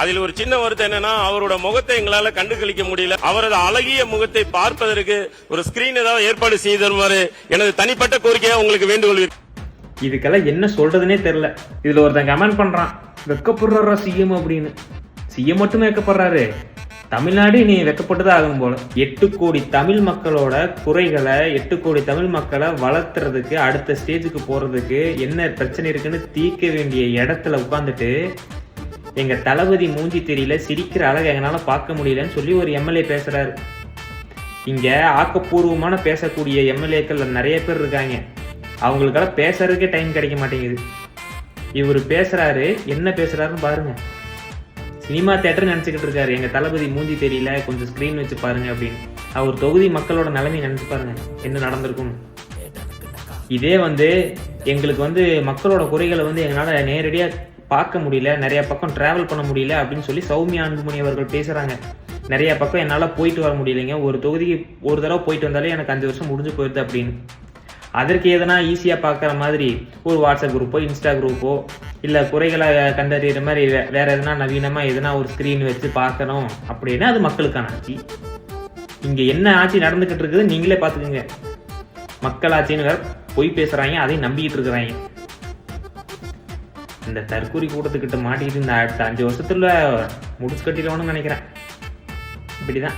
அதில் ஒரு சின்ன வருத்தம் என்னன்னா அவரோட முகத்தை எங்களால கண்டுகளிக்க முடியல. அவரது அழகிய முகத்தை பார்ப்பதற்கு ஒரு ஸ்கிரீன் ஏதாவது ஏற்பாடு செய்து தருமாறு எனது தனிப்பட்ட கோரிக்கையா உங்களுக்கு வேண்டுகோள். இதுக்கெல்லாம் என்ன சொல்றதுனே தெரியல. இதுல ஒருத்தன் கமெண்ட் பண்றான், வெக்கப்படுறாரா சிஎம் அப்படின்னு. சிஎம் மட்டுமே வெக்கப்படுறாரு, தமிழ்நாடு நீ வெக்கப்பட்டுதான் ஆகும் போல. 8 கோடி தமிழ் மக்களோட குறைகளை, 8 கோடி தமிழ் மக்களை வளர்த்துறதுக்கு, அடுத்த ஸ்டேஜுக்கு போறதுக்கு என்ன பிரச்சனை இருக்குன்னு தீர்க்க வேண்டிய இடத்துல உட்காந்துட்டு எங்க தளபதி மூஞ்சி தெரியல, சிரிக்கிற அழகை எங்களால பார்க்க முடியலன்னு சொல்லி ஒரு எம்எல்ஏ பேசுறாரு. இங்க ஆக்கப்பூர்வமான பேசக்கூடிய எம்எல்ஏக்கள் நிறைய பேர் இருக்காங்க, அவங்களுக்கெல்லாம் பேசுறதுக்கே டைம் கிடைக்க மாட்டேங்குது. இவர் பேசுறாரு, என்ன பேசுறாருன்னு பாருங்க. சினிமா தியேட்டர் நினைச்சுக்கிட்டு இருக்காரு, எங்க தளபதி மூஞ்சி தெரியல, கொஞ்சம் ஸ்கிரீன் வச்சு பாருங்க அப்படின்னு. அவர் தொகுதி மக்களோட நிலைமை நினைச்சு பாருங்க என்ன நடந்திருக்கும். இதே எங்களுக்கு மக்களோட குறைகளை எங்களால நேரடியா பார்க்க முடியல, நிறைய பக்கம் டிராவல் பண்ண முடியல அப்படின்னு சொல்லி சௌமியா அன்புமணி அவர்கள் பேசுறாங்க. நிறைய பக்கம் என்னால போயிட்டு வர முடியலைங்க, ஒரு தொகுதிக்கு ஒரு தடவை போயிட்டு வந்தாலே எனக்கு 5 வருஷம் முடிஞ்சு போயிடுது அப்படின்னு. அதற்கு எதனா ஈஸியா பார்க்குற மாதிரி ஒரு வாட்ஸ்அப் குரூப்போ, இன்ஸ்டா குரூப்போ, இல்லை குறைகளை கண்டறிகிற மாதிரி வேற எதனா நவீனமா எதனா ஒரு ஸ்கிரீன் வச்சு பார்க்கணும் அப்படின்னா அது மக்களுக்கான ஆட்சி. இங்க என்ன ஆட்சி நடந்துகிட்டு இருக்குது நீங்களே பார்த்துக்குங்க. மக்கள் ஆட்சின்னு வேற பொய் பேசுறாங்க, அதையும் நம்பிக்கிட்டு இருக்கிறாங்க. இந்த தற்கூரி கூட்டத்துக்கிட்ட மாட்டிக்கிட்டு இந்த அடுத்த 5 வருஷத்துல முடிச்சு கட்டிடுவோம்னு நினைக்கிறேன். இப்படிதான்.